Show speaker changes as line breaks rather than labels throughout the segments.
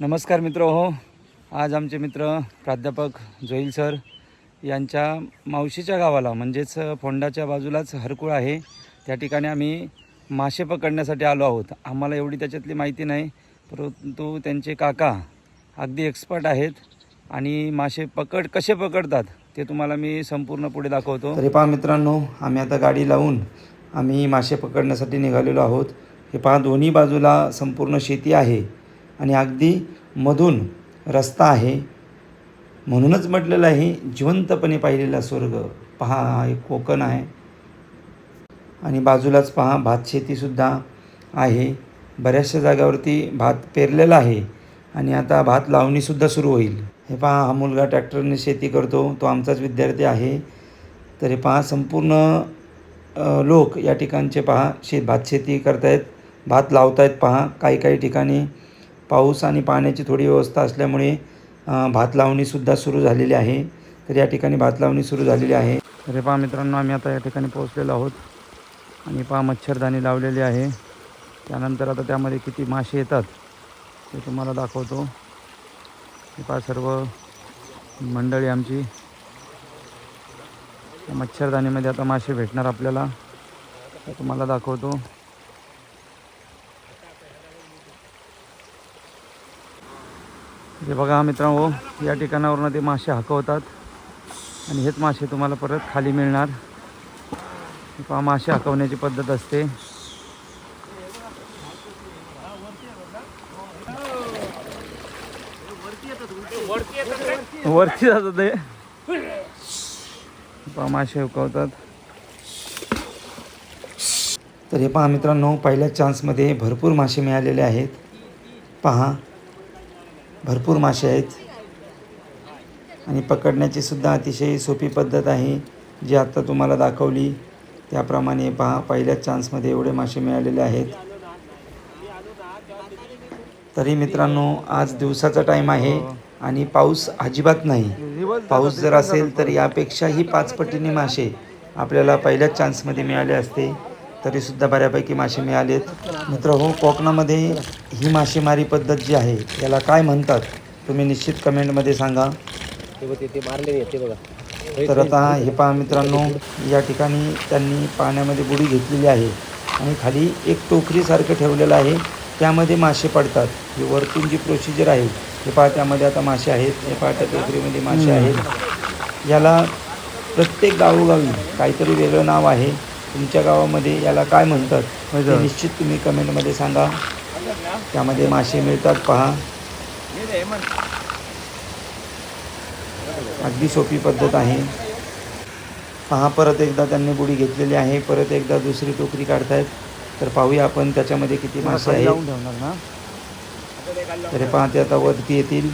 नमस्कार मित्र हो. आज आमचे मित्र प्राध्यापक जोईल सर यांच्या मावशीच्या गावाला म्हणजेच फोंडाच्या बाजूलाच हरकुळ आहे, त्या ठिकाणी आम्ही मासे पकडण्यासाठी आलो आहोत. आम्हाला एवढी त्याच्यातली माहिती नाही, परंतु त्यांचे काका अगदी एक्सपर्ट आहेत आणि मासे कसे पकडतात ते तुम्हाला मी संपूर्ण पुढे दाखवतो. तरी पहा मित्रांनो, आम्ही आता गाडी लावून आम्ही मासे पकडण्यासाठी निघालेलो आहोत. हे पहा, दोन्ही बाजूला संपूर्ण शेती आहे आणि अगदी मधून रस्ता आहे. म्हणूनच म्हटलेलं आहे जिवंतपणे पाहिलेला स्वर्ग. पहा, हा एक कोकण आहे आणि बाजूलाच पहा भातशेतीसुद्धा आहे. बऱ्याचशा जागावरती भात पेरलेला आहे आणि आता भात लावणीसुद्धा सुरू होईल. हे पहा, हा मुलगा ट्रॅक्टरने शेती करतो, तो आमचाच विद्यार्थी आहे. तर हे पहा, संपूर्ण लोक या ठिकाणचे पहा भातशेती करतायत, भात लावतायत. पहा, काही ठिकाणी पाऊस आणि पाण्याची थोडी व्यवस्था असल्यामुळे भात लावणीसुद्धा सुरू झालेली आहे. तर या ठिकाणी भात लावणी सुरू झालेली आहे. तर पहा मित्रांनो, आम्ही आता या ठिकाणी पोहोचलेलो आहोत आणि पहा मच्छरदाणी लावलेली आहे. त्यानंतर आता त्यामध्ये किती मासे येतात ते तुम्हाला दाखवतो. हे पहा, सर्व मंडळी आमची मच्छरदाणीमध्ये आता मासे भेटणार आपल्याला, ते तुम्हाला दाखवतो. हे बघा मित्रांनो, या ठिकाणावरून ते मासे हाकवतात आणि हेच मासे तुम्हाला परत खाली मिळणार. पहा, मासे हाकवण्याची पद्धत असते. वरती जातात ते, पहा मासे हुकवतात. तर हे पहा मित्रांनो, पहिल्या चान्समध्ये भरपूर मासे मिळालेले आहेत. पहा, भरपूर मासे आहेत आणि पकडण्याची सुद्धा अतिशय सोपी पद्धत आहे, जी आत्ता तुम्हाला दाखवली त्याप्रमाणे. पहा, पहिल्याच चान्समध्ये एवढे मासे मिळालेले आहेत. तरी मित्रांनो, आज दिवसाचा टाईम आहे आणि पाऊस अजिबात नाही. पाऊस जर असेल तर यापेक्षाही 5 पटीने मासे आपल्याला पहिल्याच चान्समध्ये मिळाले असते. तरीसुद्धा बऱ्यापैकी मासे मिळालेत. मित्रहो, कोकणामध्ये ही मासेमारी पद्धत जी आहे याला काय म्हणतात तुम्ही निश्चित कमेंटमध्ये सांगा. तर आता हे पहा मित्रांनो, या ठिकाणी त्यांनी पाण्यामध्ये बुडी घेतलेली आहे आणि खाली एक टोकरीसारखं ठेवलेलं आहे, त्यामध्ये मासे पडतात. ही वरतून जी प्रोसिजर आहे, हे पहा, त्यामध्ये आता मासे आहेत. हे पहा, त्या टोकरीमध्ये मासे आहेत. याला प्रत्येक गावोगावी काहीतरी वेगळं नाव आहे. तुमच्या गावामध्ये याला काय म्हणतात ते निश्चित तुम्ही कमेंटमध्ये सांगा. त्यामध्ये मासे मिळतात. पहा, अगदी सोपी पद्धत आहे. पहा, परत एकदा त्यांनी बुडी घेतलेली आहे. परत एकदा दुसरी टोकरी काढतायत. तर पाहूया आपण त्याच्यामध्ये किती मासे आहेत. तर पहा, ते आता वरती येतील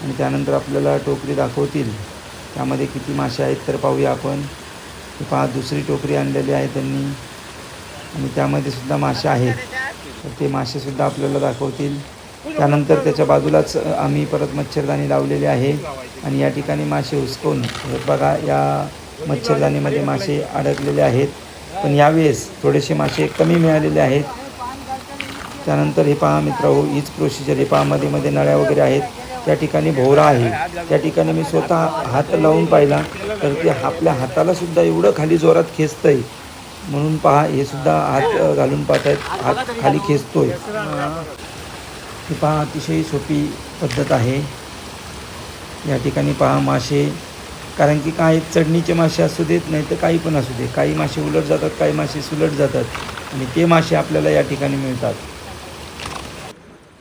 आणि त्यानंतर आपल्याला टोकरी दाखवतील त्यामध्ये किती मासे आहेत. तर पाहूया आपण. पहा, दुसरी टोकरी आणलेली आहे त्यांनी आणि त्यामध्ये सुद्धा मासे आहेत. तर ते मासेसुद्धा आपल्याला दाखवतील. त्यानंतर त्याच्या बाजूलाच आम्ही परत मच्छरदाणी लावलेली आहे आणि या ठिकाणी मासे हुसकून बघा, या मच्छरदाणीमध्ये मासे अडकलेले आहेत. पण यावेळेस थोडेसे मासे कमी मिळालेले आहेत. त्यानंतर हे पहा मित्रांनो, हीच प्रोसिजर. हे पहा, मध्ये नळ्या वगैरे आहेत. त्या ठिकाणी भोवरा आहे. त्या ठिकाणी मी स्वतः हात लावून पाहिला तर ते आपल्या हाताला सुद्धा एवढं खाली जोरात खेचतंय. म्हणून पहा, हे सुद्धा हात घालून पाहतायत, हात खाली खेचतोय. ही पहा, अतिशय सोपी पद्धत आहे. या ठिकाणी पहा मासे, कारण की काय चढणीचे मासे असू देत, नाही तर काही पण असू दे, काही मासे उलट जातात, काही मासे सुलट जातात आणि ते मासे आपल्याला या ठिकाणी मिळतात.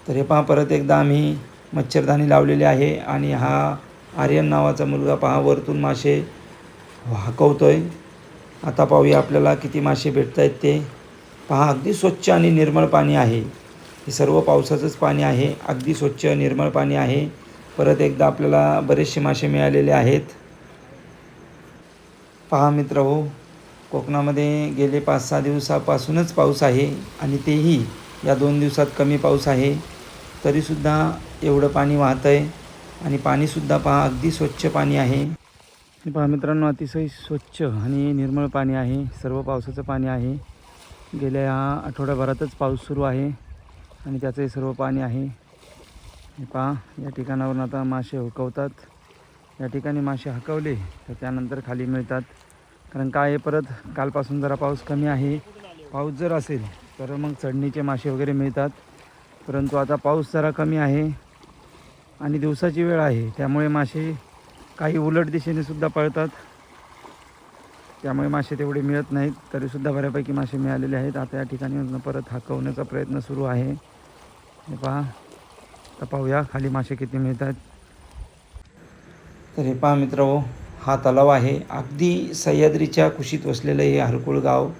तर हे पहा, परत एकदा आम्ही मच्छरदाणी लावलेली आहे आणि हा आर्यन नावाचा मुलगा पहा वरतून मासे हाकवतोय. आता पाहूया आपल्याला किती मासे भेटत आहेत ते. पहा, अगदी स्वच्छ आणि निर्मळ पाणी आहे. हे सर्व पावसाचंच पाणी आहे. अगदी स्वच्छ निर्मळ पाणी आहे. परत एकदा आपल्याला बरेचसे मासे मिळालेले आहेत. पहा मित्रहो, कोकणामध्ये गेले 5-6 दिवसापासूनच पाऊस आहे आणि तेही या 2 दिवसात कमी पाऊस आहे. तरीसुद्धा एवढं पाणी वाहतं आहे आणि पाणीसुद्धा पहा, अगदी स्वच्छ पाणी आहे. पहा मित्रांनो, अतिशय स्वच्छ आणि निर्मळ पाणी आहे. सर्व पावसाचं पाणी आहे. गेल्या आठवड्याभरातच पाऊस सुरू आहे आणि त्याचे सर्व पाणी आहे. हे पहा, या ठिकाणावरून आता मासे हुकवतात. या ठिकाणी मासे हकवले तर त्यानंतर खाली मिळतात. कारण काय आहे, परत कालपासून जरा पाऊस कमी आहे. पाऊस जर असेल तर मग चढणीचे मासे वगैरे मिळतात. परंतु आता पाऊस जरा कमी आहे आणि दिवसाची वेळ आहे, त्यामुळे मासे काही उलट दिशेने सुद्धा पळतात. त्यामुळे मासे तेवढे मिळत नाहीत. तरीसुद्धा बऱ्यापैकी मासे मिळालेले आहेत. आता या ठिकाणी परत हकवण्याचा प्रयत्न सुरू आहे. हे पहा, आता पाहूया खाली मासे किती मिळतात. तर हे पहा मित्रहो, हा तलाव आहे. अगदी सह्याद्रीच्या कुशीत वसलेलं हे हरकुळ गाव.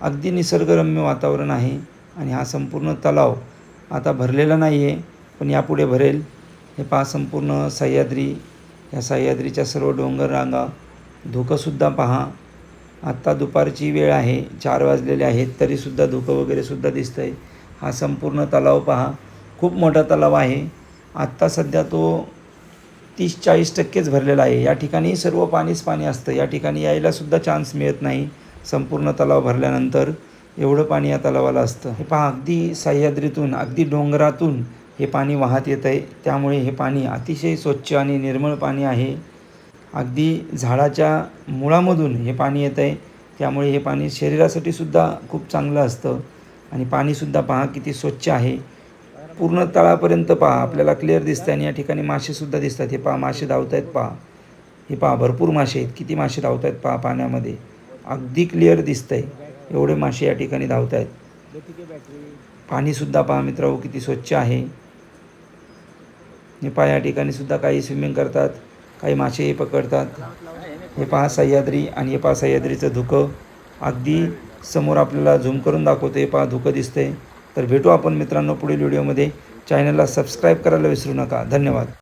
अगदी निसर्गरम्य वातावरण आहे आणि हा संपूर्ण तलाव आता भरलेला नाही आहे, पण यापुढे भरेल. हे पहा, संपूर्ण सह्याद्री, या सह्याद्रीच्या सर्व डोंगर रांगा, धुकंसुद्धा पहा. आत्ता दुपारची वेळ आहे, 4 वाजलेले आहेत, तरीसुद्धा धुकं वगैरेसुद्धा दिसतं आहे. हा संपूर्ण तलाव पहा, खूप मोठा तलाव आहे. आत्ता सध्या तो 30-40% भरलेला आहे. या ठिकाणी सर्व पाणीच पाणी असतं. या ठिकाणी यायलासुद्धा चान्स मिळत नाही. संपूर्ण तलाव भरल्यानंतर एवढं पाणी या तलावाला असतं. हे पहा, अगदी सह्याद्रीतून, अगदी डोंगरातून हे पाणी वाहत येतं आहे. त्यामुळे हे पाणी अतिशय स्वच्छ आणि निर्मळ पाणी आहे. अगदी झाडाच्या मुळामधून हे पाणी येतं आहे. त्यामुळे हे पाणी शरीरासाठी सुद्धा खूप चांगलं असतं. आणि पाणीसुद्धा पहा किती स्वच्छ आहे. पूर्ण तळापर्यंत पहा, आपल्याला क्लिअर दिसतं. आणि या ठिकाणी मासेसुद्धा दिसतात. हे पहा, मासे धावत आहेत पहा. हे पहा, भरपूर मासे आहेत. किती मासे धावत आहेत पहा पाण्यामध्ये. अगदी क्लिअर दिसतं आहे. एवढे मासे या ठिकाणी धावत आहेत. पाणीसुद्धा पहा मित्रांनो किती स्वच्छ आहे. हे पहा, या ठिकाणी सुद्धा काही स्विमिंग करतात, काही मासेही पकडतात. हे पहा सह्याद्री, आणि हे पहा सह्याद्रीचं धुकं अगदी समोर आपल्याला झूम करून दाखवते. हे पहा, धुकं दिसतंय. तर भेटू आपण मित्रांनो पुढील व्हिडिओमध्ये. चॅनलला सबस्क्राईब करायला विसरू नका. धन्यवाद.